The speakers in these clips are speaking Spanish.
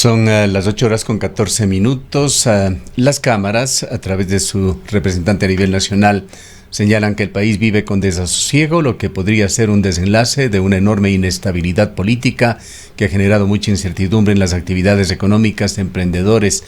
Son las 8 horas con 14 minutos. Las cámaras, a través de su representante a nivel nacional, señalan que el país vive con desasosiego, lo que podría ser un desenlace de una enorme inestabilidad política que ha generado mucha incertidumbre en las actividades económicas de emprendedores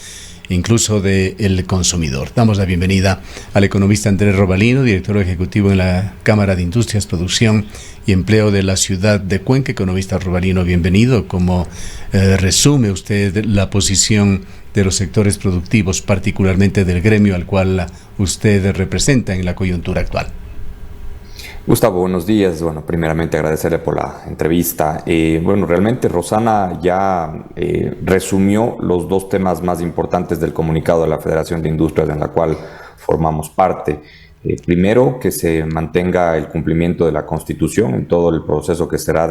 e incluso del consumidor. Damos la bienvenida al economista Andrés Robalino, director ejecutivo en la Cámara de Industrias, Producción y Empleo de la ciudad de Cuenca. Economista Robalino, bienvenido. ¿Cómo resume usted la posición de los sectores productivos, particularmente del gremio al cual usted representa en la coyuntura actual? Gustavo, buenos días. Bueno, primeramente agradecerle por la entrevista. Realmente Rosana ya resumió los dos temas más importantes del comunicado de la Federación de Industrias en la cual formamos parte. Primero, que se mantenga el cumplimiento de la Constitución en todo el proceso que será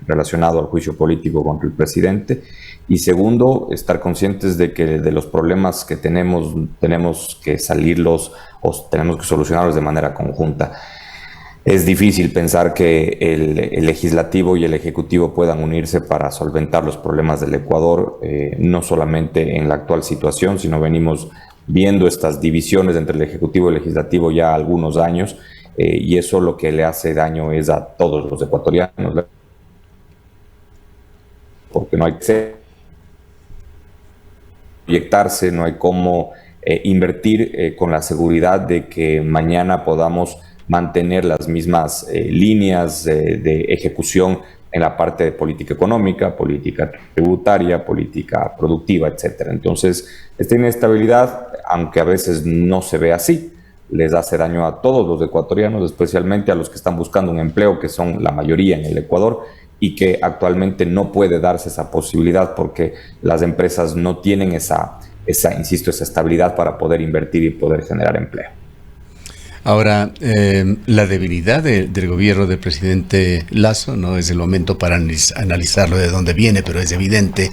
relacionado al juicio político contra el presidente. Y segundo, estar conscientes de que de los problemas que tenemos que salirlos o tenemos que solucionarlos de manera conjunta. Es difícil pensar que el legislativo y el ejecutivo puedan unirse para solventar los problemas del Ecuador, no solamente en la actual situación, sino venimos viendo estas divisiones entre el ejecutivo y el legislativo ya algunos años, y eso lo que le hace daño es a todos los ecuatorianos, porque no hay que proyectarse, no hay cómo invertir con la seguridad de que mañana podamos mantener las mismas líneas de ejecución en la parte de política económica, política tributaria, política productiva, etc. Entonces, esta inestabilidad, aunque a veces no se ve así, les hace daño a todos los ecuatorianos, especialmente a los que están buscando un empleo, que son la mayoría en el Ecuador, y que actualmente no puede darse esa posibilidad porque las empresas no tienen esa estabilidad para poder invertir y poder generar empleo. Ahora, la debilidad del gobierno del presidente Lasso, no es el momento para analizarlo de dónde viene, pero es evidente,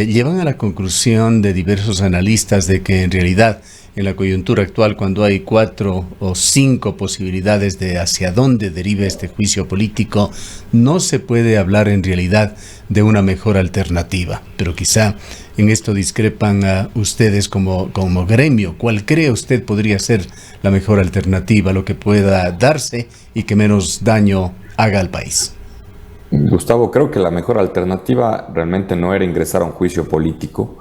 llevan a la conclusión de diversos analistas de que en realidad en la coyuntura actual, cuando hay 4 o 5 posibilidades de hacia dónde derive este juicio político, no se puede hablar en realidad de una mejor alternativa. Pero quizá en esto discrepan a ustedes como gremio. ¿Cuál cree usted podría ser la mejor alternativa, lo que pueda darse y que menos daño haga al país? Gustavo, creo que la mejor alternativa realmente no era ingresar a un juicio político.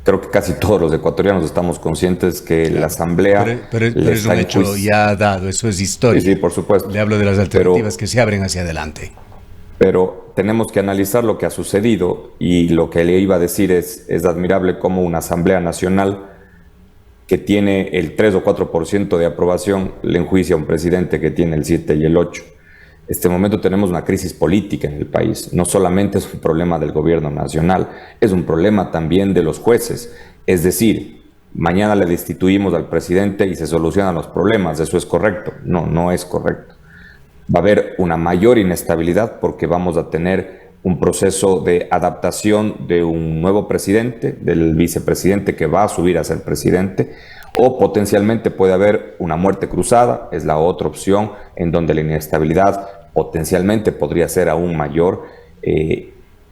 Creo que casi todos los ecuatorianos estamos conscientes que la Asamblea... Pero es un hecho ya dado, eso es historia. Sí, por supuesto. Le hablo de las alternativas que se abren hacia adelante. Pero tenemos que analizar lo que ha sucedido, y lo que le iba a decir es admirable cómo una Asamblea Nacional que tiene el 3 o 4% de aprobación le enjuicia a un presidente que tiene el 7 y el 8%. En este momento tenemos una crisis política en el país. No solamente es un problema del gobierno nacional, es un problema también de los jueces. Es decir, mañana le destituimos al presidente y se solucionan los problemas. ¿Eso es correcto? No, no es correcto. Va a haber una mayor inestabilidad porque vamos a tener un proceso de adaptación de un nuevo presidente, del vicepresidente que va a subir a ser presidente, o potencialmente puede haber una muerte cruzada, es la otra opción, en donde la inestabilidad potencialmente podría ser aún mayor.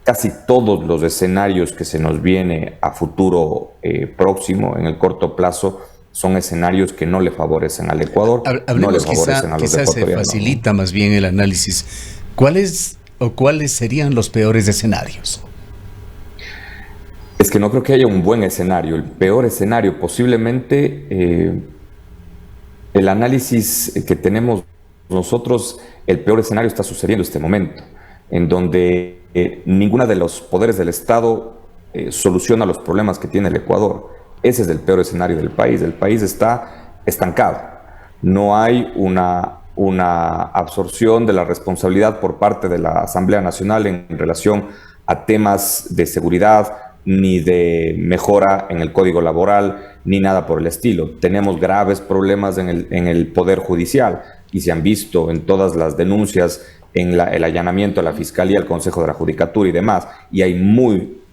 Casi todos los escenarios que se nos viene a futuro próximo, en el corto plazo, son escenarios que no le favorecen al Ecuador, no le favorecen a los ecuatorianos. Se facilita más bien el análisis. ¿Cuáles serían los peores escenarios? Es que no creo que haya un buen escenario. El peor escenario, posiblemente, el análisis que tenemos nosotros, el peor escenario está sucediendo en este momento, en donde ninguna de los poderes del Estado soluciona los problemas que tiene el Ecuador. Ese es el peor escenario del país. El país está estancado. No hay una absorción de la responsabilidad por parte de la Asamblea Nacional en relación a temas de seguridad, ni de mejora en el código laboral, ni nada por el estilo. Tenemos graves problemas en el Poder Judicial y se han visto en todas las denuncias, en el allanamiento a la Fiscalía, al Consejo de la Judicatura y demás. Y hay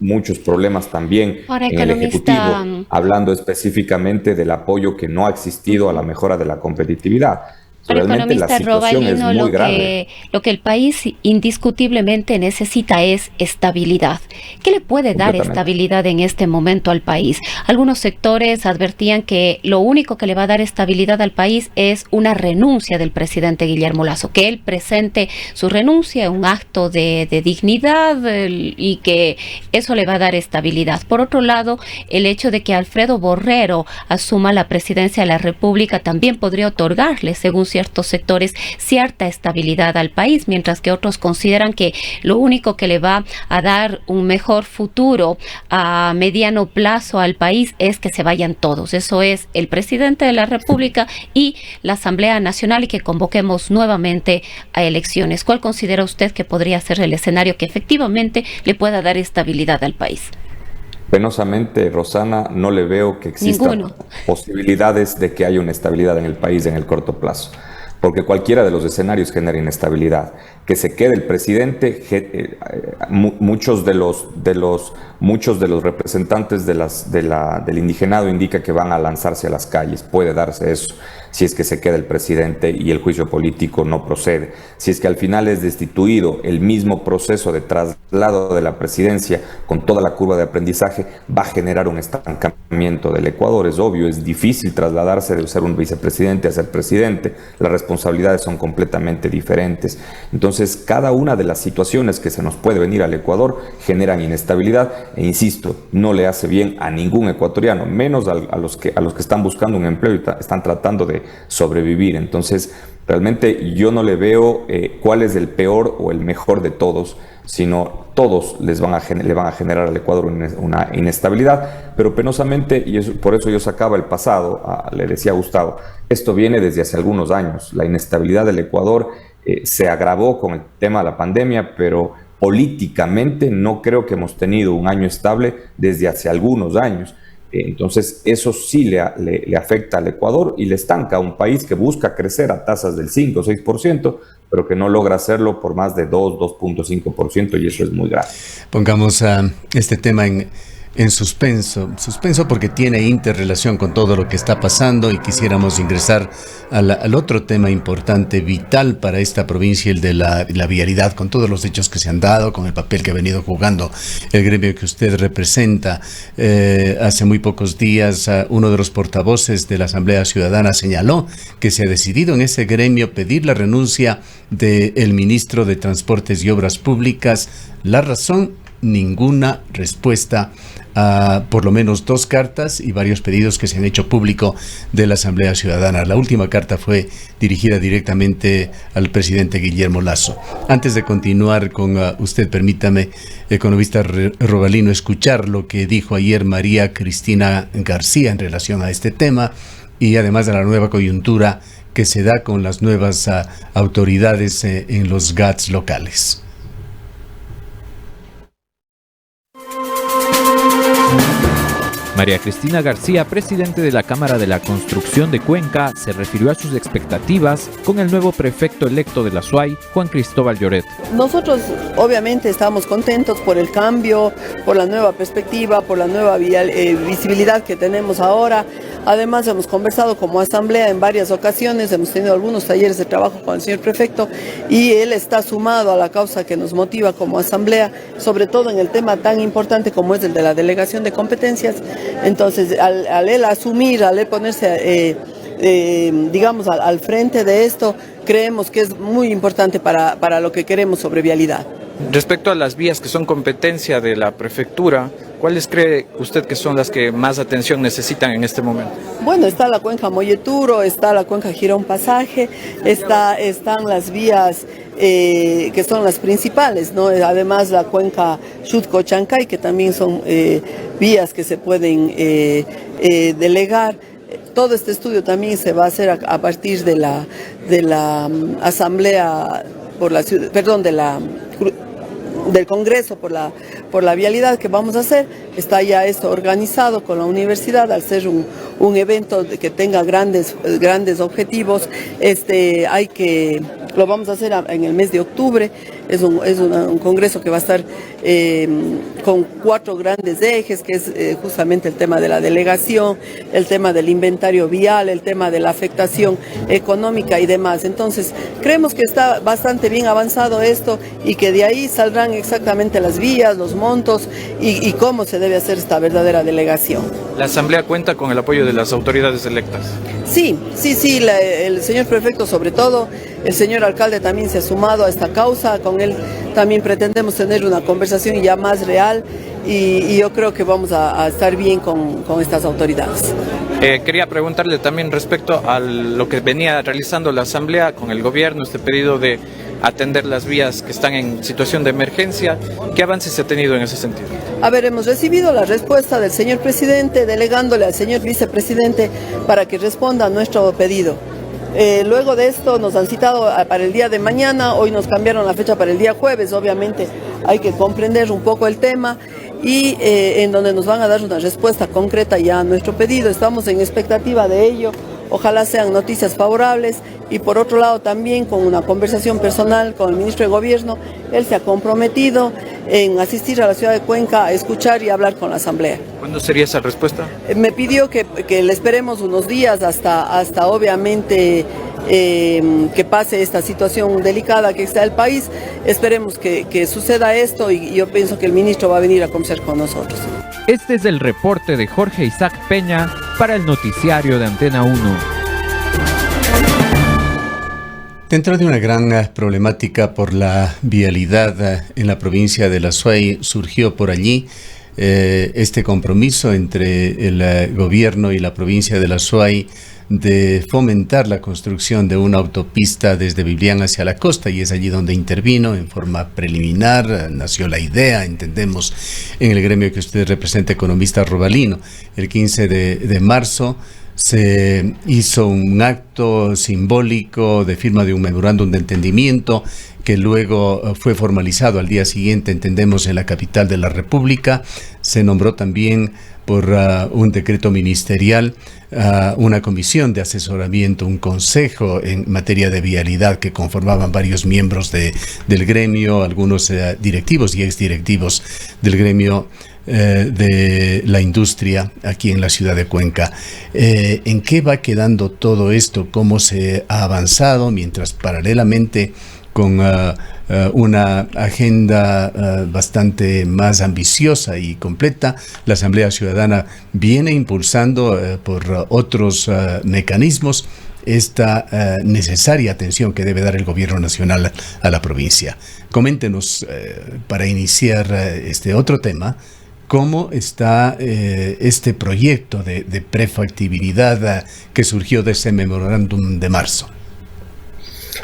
muchos problemas también en el Ejecutivo, hablando específicamente del apoyo que no ha existido a la mejora de la competitividad. realmente la situación es muy grave. Lo que el país indiscutiblemente necesita es estabilidad. ¿Qué le puede dar estabilidad en este momento al país? Algunos sectores advertían que lo único que le va a dar estabilidad al país es una renuncia del presidente Guillermo Lasso, que él presente su renuncia, un acto de dignidad, y que eso le va a dar estabilidad. Por otro lado, el hecho de que Alfredo Borrero asuma la presidencia de la República también podría otorgarle, según ciertos sectores, cierta estabilidad al país, mientras que otros consideran que lo único que le va a dar un mejor futuro a mediano plazo al país es que se vayan todos. Eso es el presidente de la República y la Asamblea Nacional, y que convoquemos nuevamente a elecciones. ¿Cuál considera usted que podría ser el escenario que efectivamente le pueda dar estabilidad al país? Penosamente, Rosana, no le veo que existan posibilidades de que haya una estabilidad en el país en el corto plazo, porque cualquiera de los escenarios genera inestabilidad. Que se quede el presidente, muchos de los representantes del indigenado indica que van a lanzarse a las calles. Puede darse eso si es que se queda el presidente y el juicio político no procede. Si es que al final es destituido, el mismo proceso de traslado de la presidencia con toda la curva de aprendizaje va a generar un estancamiento del Ecuador. Es obvio, es difícil trasladarse de ser un vicepresidente a ser presidente. Las responsabilidades son completamente diferentes. Entonces, cada una de las situaciones que se nos puede venir al Ecuador generan inestabilidad e, insisto, no le hace bien a ningún ecuatoriano, menos a los que están buscando un empleo y están tratando de sobrevivir. Entonces, realmente yo no le veo cuál es el peor o el mejor de todos, sino todos le van a generar al Ecuador una inestabilidad, pero penosamente, y por eso yo sacaba el pasado, le decía a Gustavo, esto viene desde hace algunos años. La inestabilidad del Ecuador se agravó con el tema de la pandemia, pero políticamente no creo que hemos tenido un año estable desde hace algunos años. Entonces eso sí le afecta al Ecuador y le estanca a un país que busca crecer a tasas del 5 o 6%, pero que no logra hacerlo por más de 2.5%, y eso es muy grave. Pongamos este tema en suspenso porque tiene interrelación con todo lo que está pasando, y quisiéramos ingresar al otro tema importante, vital para esta provincia, el de la vialidad, con todos los hechos que se han dado, con el papel que ha venido jugando el gremio que usted representa. Hace muy pocos días uno de los portavoces de la Asamblea Ciudadana señaló que se ha decidido en ese gremio pedir la renuncia del ministro de Transportes y Obras Públicas. La razón: ninguna respuesta a por lo menos 2 cartas y varios pedidos que se han hecho público de la Asamblea Ciudadana. La última carta fue dirigida directamente al presidente Guillermo Lasso. Antes de continuar con usted, permítame, economista Robalino, escuchar lo que dijo ayer María Cristina García en relación a este tema, y además de la nueva coyuntura que se da con las nuevas autoridades en los GATS locales. María Cristina García, presidente de la Cámara de la Construcción de Cuenca, se refirió a sus expectativas con el nuevo prefecto electo de la SUAY, Juan Cristóbal Lloret. Nosotros obviamente estamos contentos por el cambio, por la nueva perspectiva, por la nueva visibilidad que tenemos ahora. Además, hemos conversado como asamblea en varias ocasiones, hemos tenido algunos talleres de trabajo con el señor prefecto, y él está sumado a la causa que nos motiva como asamblea, sobre todo en el tema tan importante como es el de la delegación de competencias. Entonces, al él asumir, al él ponerse, digamos, al frente de esto, creemos que es muy importante para lo que queremos sobre vialidad. Respecto a las vías que son competencia de la prefectura, ¿cuáles cree usted que son las que más atención necesitan en este momento? Bueno, está la cuenca Molleturo, está la cuenca Girón Pasaje, están las vías que son las principales, ¿no? Además la cuenca Xutco-Chancay, que también son vías que se pueden delegar. Todo este estudio también se va a hacer a partir de la asamblea por la ciudad, perdón, del Congreso por la vialidad que vamos a hacer. Está ya esto organizado con la universidad, al ser un evento que tenga grandes objetivos. Lo vamos a hacer en el mes de octubre. Es un congreso que va a estar con 4 grandes ejes, que es justamente el tema de la delegación, el tema del inventario vial, el tema de la afectación económica y demás. Entonces, creemos que está bastante bien avanzado esto y que de ahí saldrán exactamente las vías, los montos y cómo se debe hacer esta verdadera delegación. ¿La Asamblea cuenta con el apoyo de las autoridades electas? Sí, el señor prefecto sobre todo, el señor alcalde también se ha sumado a esta causa, con él también pretendemos tener una conversación ya más real y yo creo que vamos a estar bien con estas autoridades. Quería preguntarle también respecto a lo que venía realizando la Asamblea con el gobierno, este pedido de atender las vías que están en situación de emergencia. ¿Qué avances se ha tenido en ese sentido? A ver, hemos recibido la respuesta del señor presidente, delegándole al señor vicepresidente para que responda a nuestro pedido. Luego de esto nos han citado para el día de mañana, hoy nos cambiaron la fecha para el día jueves, obviamente hay que comprender un poco el tema y en donde nos van a dar una respuesta concreta ya a nuestro pedido. Estamos en expectativa de ello, ojalá sean noticias favorables y por otro lado también con una conversación personal con el ministro de Gobierno, él se ha comprometido en asistir a la ciudad de Cuenca a escuchar y hablar con la Asamblea. ¿Cuándo sería esa respuesta? Me pidió que le esperemos unos días hasta obviamente que pase esta situación delicada que está el país. Esperemos que suceda esto y yo pienso que el ministro va a venir a conversar con nosotros. Este es el reporte de Jorge Isaac Peña para el noticiario de Antena 1. Dentro de una gran problemática por la vialidad en la provincia de La Suay, surgió por allí este compromiso entre el gobierno y la provincia de La Suay de fomentar la construcción de una autopista desde Biblián hacia la costa, y es allí donde intervino en forma preliminar, nació la idea, entendemos, en el gremio que usted representa, Economista Robalino. El 15 de marzo se hizo un acto simbólico de firma de un memorándum de entendimiento que luego fue formalizado al día siguiente, entendemos, en la capital de la República. Se nombró también por un decreto ministerial una comisión de asesoramiento, un consejo en materia de vialidad que conformaban varios miembros del gremio, algunos directivos y exdirectivos del gremio de la industria aquí en la ciudad de Cuenca. ¿En qué va quedando todo esto? ¿Cómo se ha avanzado? Mientras paralelamente con una agenda bastante más ambiciosa y completa, la Asamblea Ciudadana viene impulsando por otros mecanismos esta necesaria atención que debe dar el gobierno nacional a la provincia. Coméntenos, para iniciar este otro tema, ¿cómo está este proyecto de prefactibilidad que surgió de ese memorándum de marzo?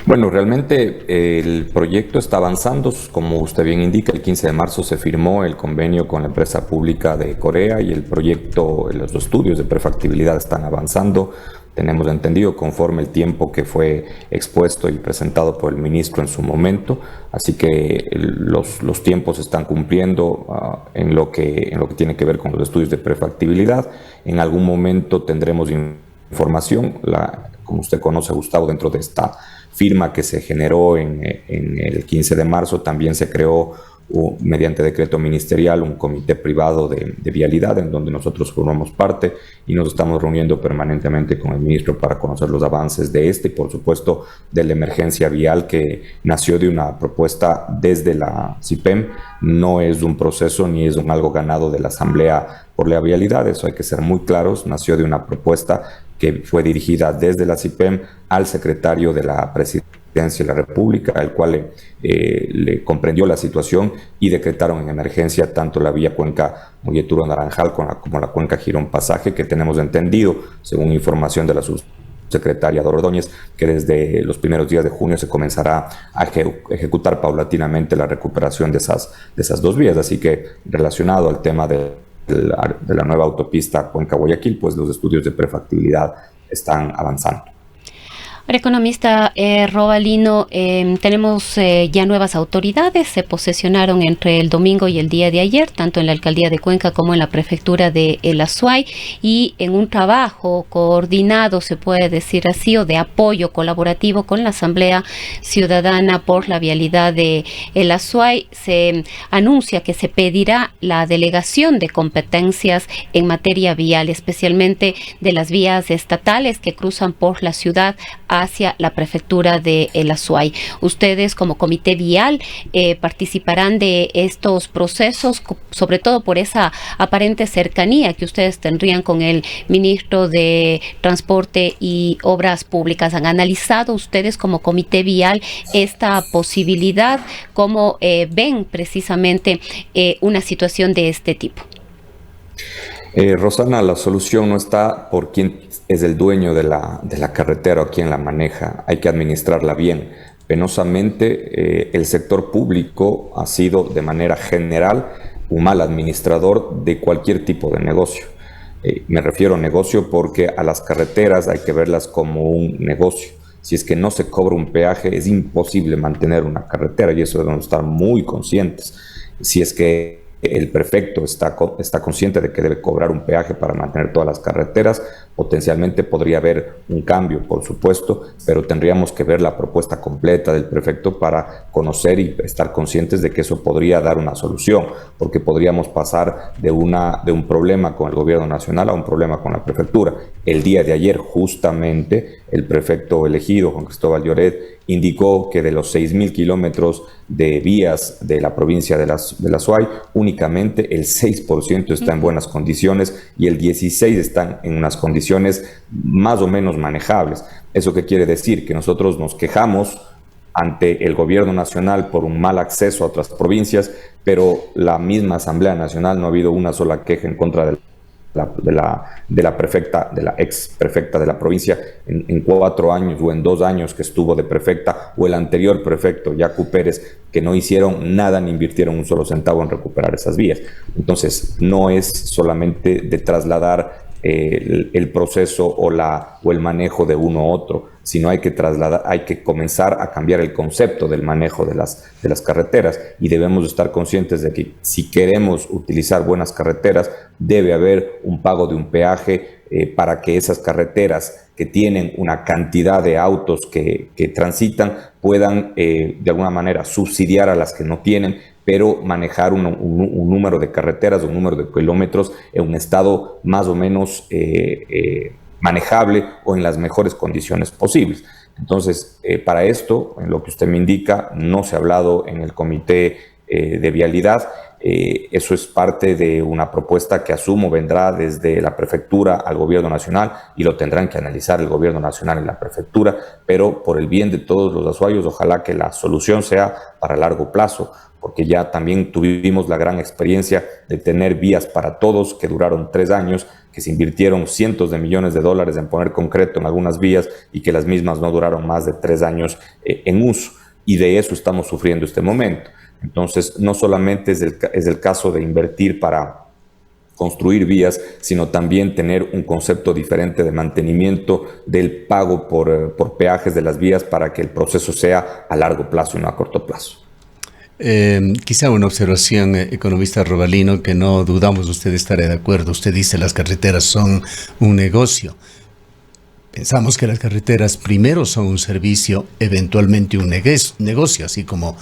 Bueno, realmente el proyecto está avanzando. Como usted bien indica, el 15 de marzo se firmó el convenio con la empresa pública de Corea y el proyecto, los estudios de prefactibilidad están avanzando. Tenemos entendido conforme el tiempo que fue expuesto y presentado por el ministro en su momento, así que los tiempos se están cumpliendo en lo que tiene que ver con los estudios de prefactibilidad. En algún momento tendremos información, como usted conoce, Gustavo, dentro de esta firma que se generó en el 15 de marzo, también se creó mediante decreto ministerial un comité privado de vialidad en donde nosotros formamos parte y nos estamos reuniendo permanentemente con el ministro para conocer los avances de y por supuesto de la emergencia vial, que nació de una propuesta desde la CIPEM. No es un proceso ni es algo ganado de la Asamblea por la vialidad, eso hay que ser muy claros. Nació de una propuesta que fue dirigida desde la CIPEM al secretario de la Presidencia de la República, el cual le comprendió la situación y decretaron en emergencia tanto la vía Cuenca-Molleturo-Naranjal como la Cuenca-Girón Pasaje, que tenemos entendido, según información de la subsecretaria Ordóñez, que desde los primeros días de junio se comenzará a ejecutar paulatinamente la recuperación de esas dos vías. Así que, relacionado al tema de la nueva autopista Cuenca-Guayaquil, pues los estudios de prefactibilidad están avanzando. Ahora, economista Robalino, tenemos ya nuevas autoridades, se posesionaron entre el domingo y el día de ayer, tanto en la alcaldía de Cuenca como en la prefectura de El Azuay, y en un trabajo coordinado, se puede decir así, o de apoyo colaborativo con la Asamblea Ciudadana por la Vialidad de El Azuay, se anuncia que se pedirá la delegación de competencias en materia vial, especialmente de las vías estatales que cruzan por la ciudad hacia la prefectura de El Azuay. Ustedes como comité vial participarán de estos procesos, sobre todo por esa aparente cercanía que ustedes tendrían con el ministro de Transporte y Obras Públicas. ¿Han analizado ustedes como comité vial esta posibilidad? ¿Cómo ven precisamente una situación de este tipo? Rosana, la solución no está por quién es el dueño de la carretera o quién la maneja. Hay que administrarla bien. Penosamente, el sector público ha sido de manera general un mal administrador de cualquier tipo de negocio. Me refiero a negocio porque a las carreteras hay que verlas como un negocio. Si es que no se cobra un peaje, es imposible mantener una carretera, y eso debemos estar muy conscientes. Si es que el prefecto está consciente de que debe cobrar un peaje para mantener todas las carreteras, potencialmente podría haber un cambio, por supuesto, pero tendríamos que ver la propuesta completa del prefecto para conocer y estar conscientes de que eso podría dar una solución, porque podríamos pasar de un problema con el gobierno nacional a un problema con la prefectura. El día de ayer, justamente, el prefecto elegido, Juan Cristóbal Lloret, indicó que de los 6.000 kilómetros de vías de la provincia de la Azuay, únicamente el 6% está en buenas condiciones y el 16% están en unas condiciones más o menos manejables. ¿Eso qué quiere decir? Que nosotros nos quejamos ante el gobierno nacional por un mal acceso a otras provincias, pero la misma Asamblea Nacional no ha habido una sola queja en contra de la prefecta, de la ex prefecta de la provincia en 4 años o en 2 años que estuvo de prefecta, o el anterior prefecto, Yacu Pérez, que no hicieron nada ni invirtieron un solo centavo en recuperar esas vías. Entonces, no es solamente de trasladar el proceso o el manejo de uno u otro, sino hay que comenzar a cambiar el concepto del manejo de las carreteras, y debemos estar conscientes de que si queremos utilizar buenas carreteras, debe haber un pago de un peaje para que esas carreteras que tienen una cantidad de autos que transitan puedan de alguna manera subsidiar a las que no tienen, pero manejar un número de carreteras, un número de kilómetros en un estado más o menos manejable o en las mejores condiciones posibles. Entonces, para esto, en lo que usted me indica, no se ha hablado en el comité de vialidad. Eso es parte de una propuesta que asumo vendrá desde la prefectura al gobierno nacional, y lo tendrán que analizar el gobierno nacional y la prefectura, pero por el bien de todos los azuayos, ojalá que la solución sea para largo plazo, porque ya también tuvimos la gran experiencia de tener vías para todos que duraron 3 años, que se invirtieron cientos de millones de dólares en poner concreto en algunas vías y que las mismas no duraron más de 3 años en uso, y de eso estamos sufriendo este momento. Entonces, no solamente es el caso de invertir para construir vías, sino también tener un concepto diferente de mantenimiento del pago por peajes de las vías para que el proceso sea a largo plazo y no a corto plazo. Quizá una observación, economista Robalino, que no dudamos usted estará de acuerdo. Usted dice las carreteras son un negocio. Pensamos que las carreteras primero son un servicio, eventualmente un negocio, así como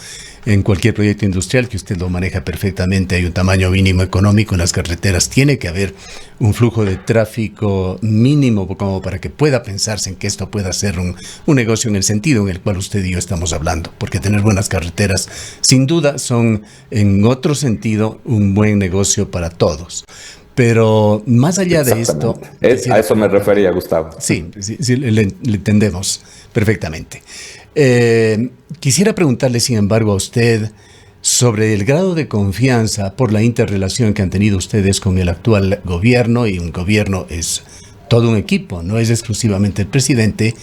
en cualquier proyecto industrial que usted lo maneja perfectamente. Hay un tamaño mínimo económico en las carreteras. Tiene que haber un flujo de tráfico mínimo como para que pueda pensarse en que esto pueda ser un negocio en el sentido en el cual usted y yo estamos hablando. Porque tener buenas carreteras, sin duda, son en otro sentido un buen negocio para todos. Pero más allá de esto... A eso me refería, Gustavo. Sí, le entendemos perfectamente. Quisiera preguntarle, sin embargo, a usted sobre el grado de confianza por la interrelación que han tenido ustedes con el actual gobierno, y un gobierno es todo un equipo, no es exclusivamente el presidente,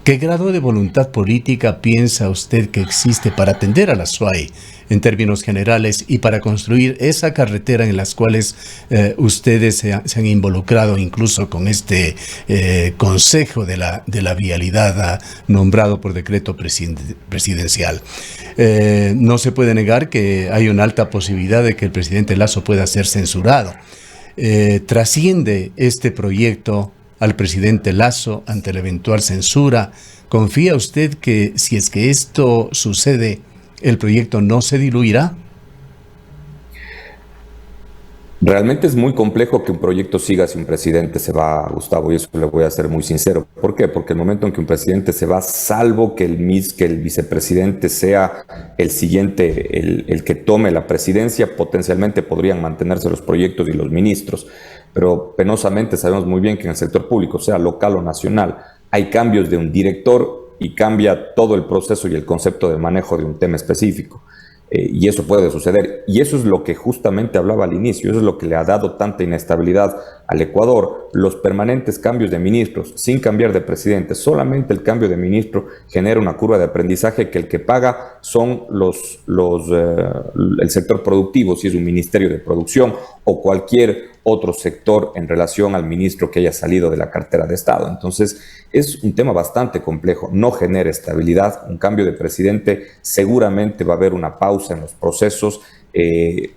¿Qué grado de voluntad política piensa usted que existe para atender a la SUAY en términos generales y para construir esa carretera en las cuales ustedes se han involucrado incluso con este Consejo de la Vialidad nombrado por decreto presidencial? No se puede negar que hay una alta posibilidad de que el presidente Lasso pueda ser censurado. ¿Trasciende este proyecto al presidente Lasso ante la eventual censura? ¿Confía usted que si es que esto sucede, el proyecto no se diluirá? Realmente es muy complejo que un proyecto siga si un presidente se va, Gustavo, y eso le voy a ser muy sincero. ¿Por qué? Porque el momento en que un presidente se va, salvo que el vicepresidente sea el siguiente, el que tome la presidencia, potencialmente podrían mantenerse los proyectos y los ministros. Pero penosamente sabemos muy bien que en el sector público, sea local o nacional, hay cambios de un director y cambia todo el proceso y el concepto de manejo de un tema específico. Y eso puede suceder. Y eso es lo que justamente hablaba al inicio, eso es lo que le ha dado tanta inestabilidad al Ecuador. Los permanentes cambios de ministros, sin cambiar de presidente, solamente el cambio de ministro genera una curva de aprendizaje que el que paga son el sector productivo, si es un ministerio de producción o cualquier otro sector en relación al ministro que haya salido de la cartera de Estado. Entonces, es un tema bastante complejo, no genera estabilidad. Un cambio de presidente seguramente va a haber una pausa en los procesos,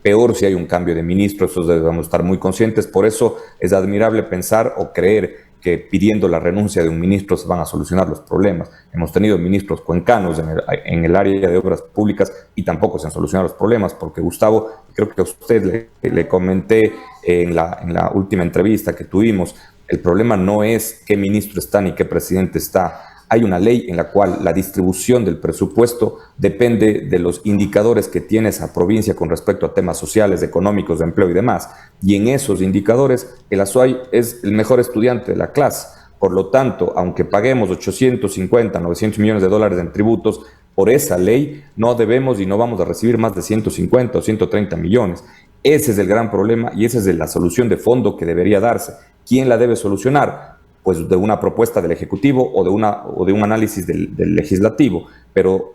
peor si hay un cambio de ministro, eso debemos estar muy conscientes. Por eso es admirable pensar o creer que pidiendo la renuncia de un ministro se van a solucionar los problemas. Hemos tenido ministros cuencanos en el área de obras públicas y tampoco se han solucionado los problemas, porque Gustavo, creo que a usted le comenté en la última entrevista que tuvimos, el problema no es qué ministro está ni qué presidente está. Hay una ley en la cual la distribución del presupuesto depende de los indicadores que tiene esa provincia con respecto a temas sociales, económicos, de empleo y demás. Y en esos indicadores, el Azuay es el mejor estudiante de la clase. Por lo tanto, aunque paguemos 850, 900 millones de dólares en tributos, por esa ley no debemos y no vamos a recibir más de 150 o 130 millones. Ese es el gran problema y esa es la solución de fondo que debería darse. ¿Quién la debe solucionar? Pues de una propuesta del Ejecutivo o de un análisis del Legislativo, pero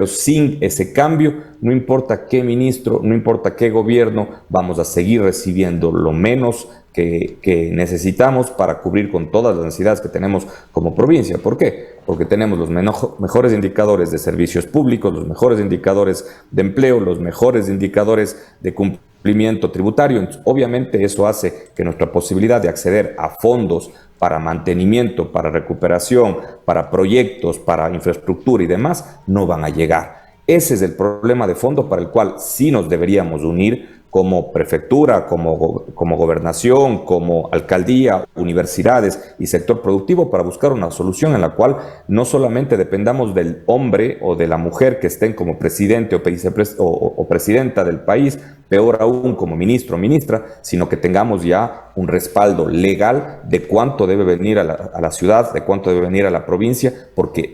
sin ese cambio, no importa qué ministro, no importa qué gobierno, vamos a seguir recibiendo lo menos que necesitamos para cubrir con todas las necesidades que tenemos como provincia. ¿Por qué? Porque tenemos los mejores indicadores de servicios públicos, los mejores indicadores de empleo, los mejores indicadores de cumplimiento tributario. Entonces, obviamente eso hace que nuestra posibilidad de acceder a fondos para mantenimiento, para recuperación, para proyectos, para infraestructura y demás, no van a llegar. Ese es el problema de fondo para el cual sí nos deberíamos unir como prefectura, como gobernación, como alcaldía, universidades y sector productivo para buscar una solución en la cual no solamente dependamos del hombre o de la mujer que estén como presidente o presidenta del país, peor aún como ministro o ministra, sino que tengamos ya un respaldo legal de cuánto debe venir a la ciudad, de cuánto debe venir a la provincia, porque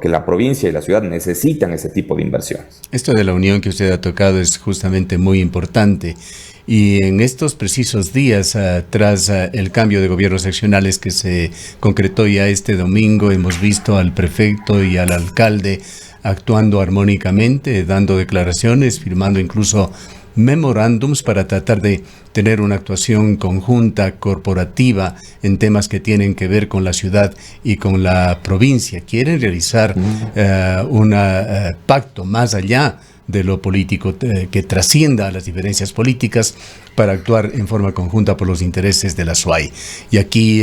la provincia y la ciudad necesitan ese tipo de inversiones. Esto de la unión que usted ha tocado es justamente muy importante. Y en estos precisos días, tras el cambio de gobiernos seccionales que se concretó ya este domingo, hemos visto al prefecto y al alcalde actuando armónicamente, dando declaraciones, firmando incluso memorándums para tratar de tener una actuación conjunta, corporativa, en temas que tienen que ver con la ciudad y con la provincia. Quieren realizar un pacto más allá de lo político, que trascienda a las diferencias políticas para actuar en forma conjunta por los intereses de la SUAY. Y aquí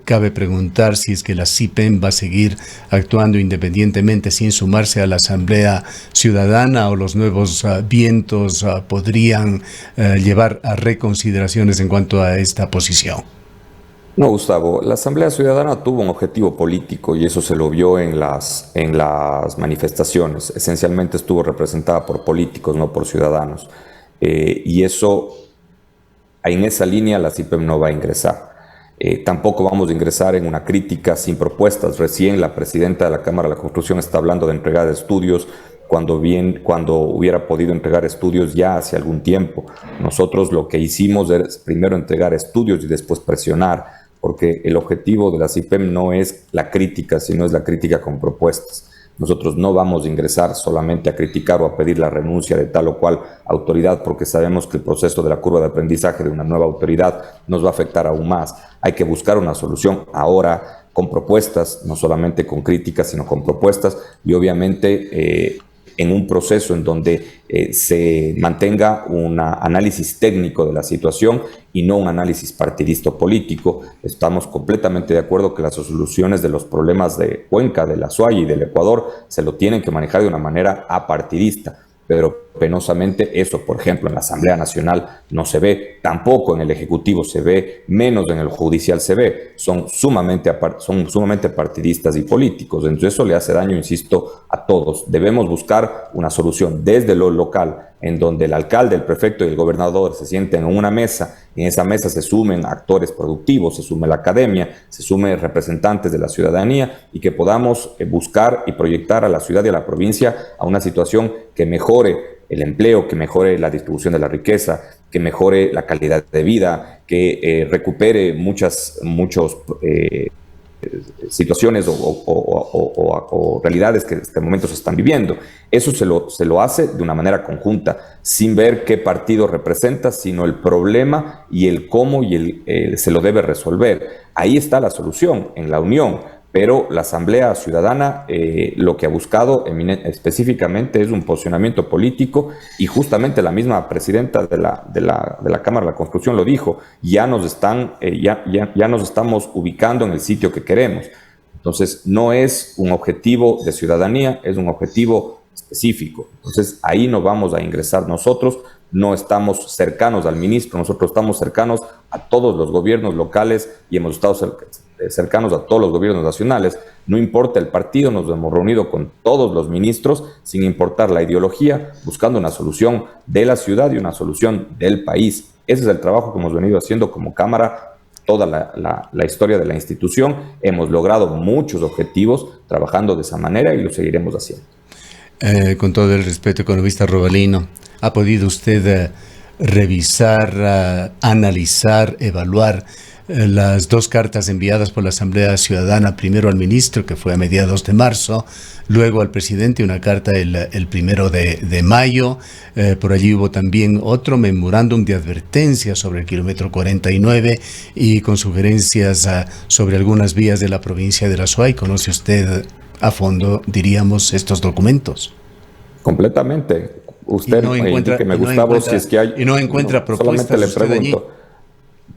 cabe preguntar si es que la CIPEN va a seguir actuando independientemente sin sumarse a la Asamblea Ciudadana, o los nuevos vientos podrían llevar a reconsideraciones en cuanto a esta posición. No, Gustavo, la Asamblea Ciudadana tuvo un objetivo político y eso se lo vio en las manifestaciones. Esencialmente estuvo representada por políticos, no por ciudadanos. Y eso, en esa línea la CIPEM no va a ingresar. Tampoco vamos a ingresar en una crítica sin propuestas. Recién la presidenta de la Cámara de la Construcción está hablando de entregar estudios cuando hubiera podido entregar estudios ya hace algún tiempo. Nosotros lo que hicimos es primero entregar estudios y después presionar. porque el objetivo de la CIPEM no es la crítica, sino es la crítica con propuestas. Nosotros no vamos a ingresar solamente a criticar o a pedir la renuncia de tal o cual autoridad, porque sabemos que el proceso de la curva de aprendizaje de una nueva autoridad nos va a afectar aún más. Hay que buscar una solución ahora con propuestas, no solamente con críticas, sino con propuestas, y obviamente en un proceso en donde se mantenga un análisis técnico de la situación y no un análisis partidista o político. Estamos completamente de acuerdo que las soluciones de los problemas de Cuenca, de la SUAY y del Ecuador se lo tienen que manejar de una manera apartidista. Pero penosamente eso, por ejemplo, en la Asamblea Nacional no se ve, tampoco en el Ejecutivo se ve, menos en el Judicial se ve. Son sumamente partidistas y políticos. Entonces eso le hace daño, insisto, a todos. Debemos buscar una solución desde lo local, en donde el alcalde, el prefecto y el gobernador se sienten en una mesa, y en esa mesa se sumen actores productivos, se sume la academia, se sumen representantes de la ciudadanía, y que podamos buscar y proyectar a la ciudad y a la provincia a una situación que mejore el empleo, que mejore la distribución de la riqueza, que mejore la calidad de vida, que recupere muchas situaciones o realidades que en este momento se están viviendo. Eso se lo hace de una manera conjunta, sin ver qué partido representa, sino el problema y el cómo se lo debe resolver. Ahí está la solución, en la unión. Pero la Asamblea Ciudadana lo que ha buscado específicamente es un posicionamiento político, y justamente la misma presidenta de la Cámara de la Construcción lo dijo: ya nos estamos ubicando en el sitio que queremos. Entonces no es un objetivo de ciudadanía, es un objetivo específico. Entonces ahí no vamos a ingresar nosotros. No estamos cercanos al ministro, nosotros estamos cercanos a todos los gobiernos locales y hemos estado cercanos a todos los gobiernos nacionales. No importa el partido, nos hemos reunido con todos los ministros sin importar la ideología, buscando una solución de la ciudad y una solución del país. Ese es el trabajo que hemos venido haciendo como Cámara toda la historia de la institución. Hemos logrado muchos objetivos trabajando de esa manera y lo seguiremos haciendo. Con todo el respeto, economista Robalino, ¿ha podido usted revisar, analizar, evaluar las dos cartas enviadas por la Asamblea Ciudadana, primero al ministro, que fue a mediados de marzo, luego al presidente, una carta el 1 de mayo, por allí hubo también otro memorándum de advertencia sobre el kilómetro 49 y con sugerencias sobre algunas vías de la provincia de la SUAY? ¿Conoce usted a fondo, diríamos, estos documentos? Completamente. Usted no encuentra, indíqueme, Gustavo, si es que hay... Y no encuentra propuestas. Solamente le pregunto.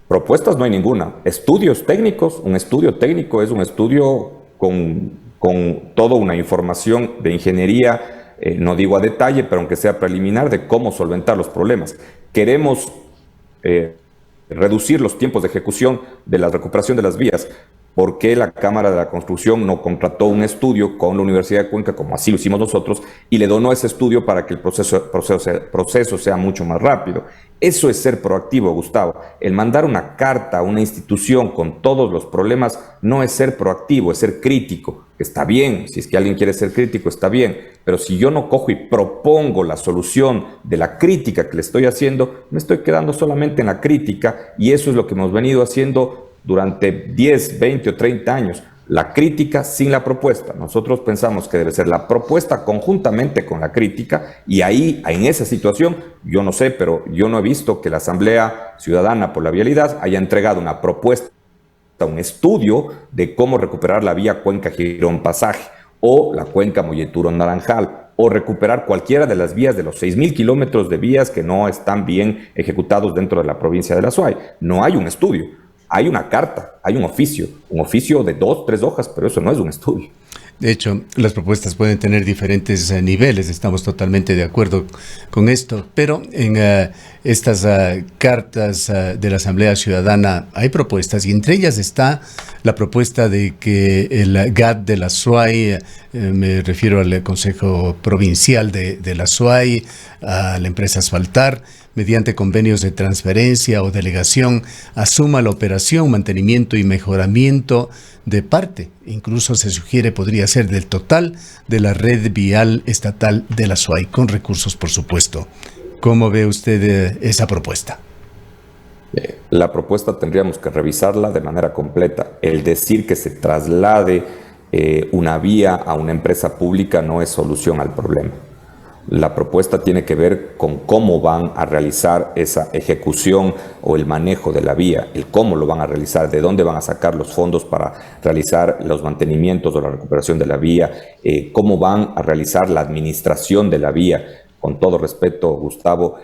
Propuestas no hay ninguna. Estudios técnicos, un estudio técnico es un estudio con toda una información de ingeniería, no digo a detalle, pero aunque sea preliminar, de cómo solventar los problemas. Queremos reducir los tiempos de ejecución de la recuperación de las vías. ¿Por qué la Cámara de la Construcción no contrató un estudio con la Universidad de Cuenca, como así lo hicimos nosotros, y le donó ese estudio para que el proceso sea mucho más rápido? Eso es ser proactivo, Gustavo. El mandar una carta a una institución con todos los problemas no es ser proactivo, es ser crítico. Está bien, si es que alguien quiere ser crítico, está bien, pero si yo no cojo y propongo la solución de la crítica que le estoy haciendo, me estoy quedando solamente en la crítica, y eso es lo que hemos venido haciendo durante 10, 20 o 30 años, la crítica sin la propuesta. Nosotros pensamos que debe ser la propuesta conjuntamente con la crítica, y ahí, en esa situación, yo no sé, pero yo no he visto que la Asamblea Ciudadana por la Vialidad haya entregado una propuesta, un estudio de cómo recuperar la vía Cuenca-Girón Pasaje, o la Cuenca Molleturo-Naranjal, o recuperar cualquiera de las vías de los 6.000 kilómetros de vías que no están bien ejecutados dentro de la provincia de la SUAY. No hay un estudio. Hay una carta, hay un oficio de 2, 3 hojas, pero eso no es un estudio. De hecho, las propuestas pueden tener diferentes niveles, estamos totalmente de acuerdo con esto, pero en estas cartas de la Asamblea Ciudadana hay propuestas, y entre ellas está la propuesta de que el GAT de la SUAY, me refiero al Consejo Provincial de la SUAY, a la empresa Asfaltar, mediante convenios de transferencia o delegación, asuma la operación, mantenimiento y mejoramiento de parte, incluso se sugiere podría ser del total, de la red vial estatal de la SUAY, con recursos, por supuesto. ¿Cómo ve usted esa propuesta? la propuesta tendríamos que revisarla de manera completa. El decir que se traslade una vía a una empresa pública no es solución al problema. La propuesta tiene que ver con cómo van a realizar esa ejecución o el manejo de la vía, el cómo lo van a realizar, de dónde van a sacar los fondos para realizar los mantenimientos o la recuperación de la vía, cómo van a realizar la administración de la vía. Con todo respeto, Gustavo,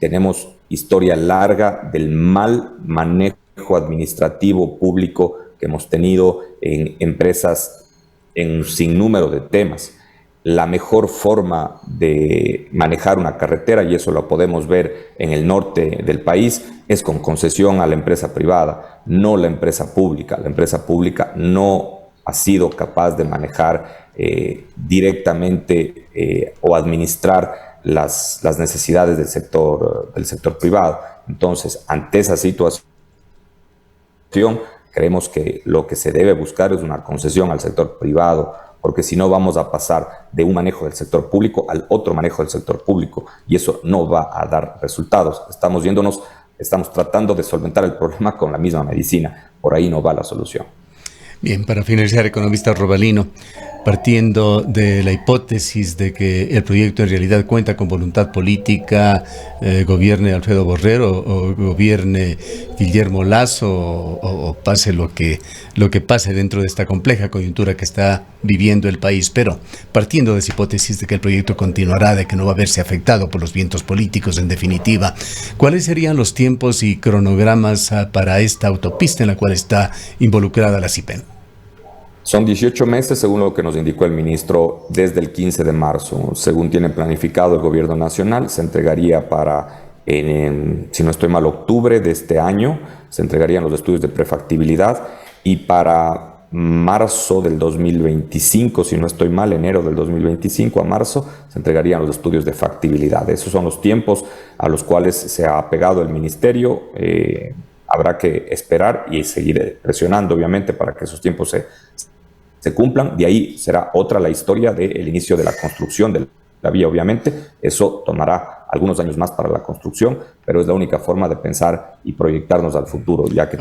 tenemos historia larga del mal manejo administrativo público que hemos tenido en empresas en un sinnúmero de temas. La mejor forma de manejar una carretera, y eso lo podemos ver en el norte del país, es con concesión a la empresa privada, no la empresa pública. La empresa pública no ha sido capaz de manejar directamente o administrar las necesidades del sector privado. Entonces, ante esa situación, creemos que lo que se debe buscar es una concesión al sector privado, porque si no vamos a pasar de un manejo del sector público al otro manejo del sector público, y eso no va a dar resultados. Estamos tratando de solventar el problema con la misma medicina. Por ahí no va la solución. Bien, para finalizar, economista Robalino, partiendo de la hipótesis de que el proyecto en realidad cuenta con voluntad política, gobierne Alfredo Borrero o gobierne Guillermo Lasso o pase lo que pase dentro de esta compleja coyuntura que está viviendo el país, pero partiendo de esa hipótesis de que el proyecto continuará, de que no va a verse afectado por los vientos políticos en definitiva, ¿cuáles serían los tiempos y cronogramas para esta autopista en la cual está involucrada la CIPEN? Son 18 meses, según lo que nos indicó el ministro, desde el 15 de marzo. Según tiene planificado el gobierno nacional, se entregaría para, si no estoy mal, octubre de este año, se entregarían los estudios de prefactibilidad, y para marzo del 2025, si no estoy mal, enero del 2025 a marzo, se entregarían los estudios de factibilidad. Esos son los tiempos a los cuales se ha apegado el ministerio. Habrá que esperar y seguir presionando, obviamente, para que esos tiempos se cumplan. De ahí será otra la historia del inicio de la construcción de la vía, obviamente. Eso tomará algunos años más para la construcción, pero es la única forma de pensar y proyectarnos al futuro, ya que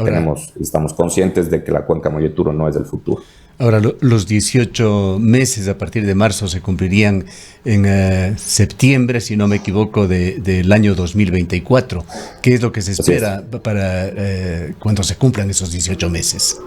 estamos conscientes de que la cuenca Molleturo no es el futuro. Ahora, los 18 meses a partir de marzo se cumplirían en septiembre, si no me equivoco, del año 2024. ¿Qué es lo que se espera para cuando se cumplan esos 18 meses?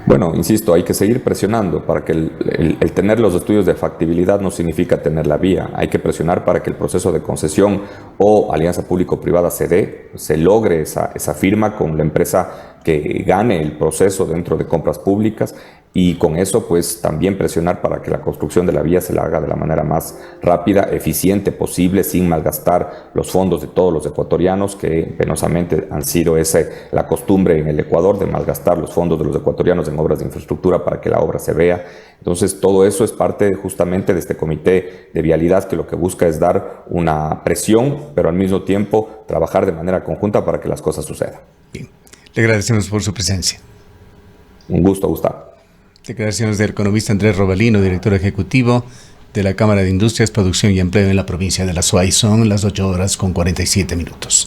Bueno, insisto, hay que seguir presionando para que el tener los estudios de factibilidad no significa tener la vía. Hay que presionar para que el proceso de concesión o alianza público-privada se logre esa firma con la empresa que gane el proceso dentro de compras públicas, y con eso pues también presionar para que la construcción de la vía se la haga de la manera más rápida, eficiente posible, sin malgastar los fondos de todos los ecuatorianos, que penosamente han sido la costumbre en el Ecuador de malgastar los fondos de los ecuatorianos en obras de infraestructura para que la obra se vea. Entonces todo eso es parte justamente de este comité de vialidad, que lo que busca es dar una presión, pero al mismo tiempo trabajar de manera conjunta para que las cosas sucedan. Bien. Le agradecemos por su presencia. Un gusto, Gustavo. Declaraciones del economista Andrés Robalino, director ejecutivo de la Cámara de Industrias, Producción y Empleo en la provincia de La Suay. Son las 8:47 minutos.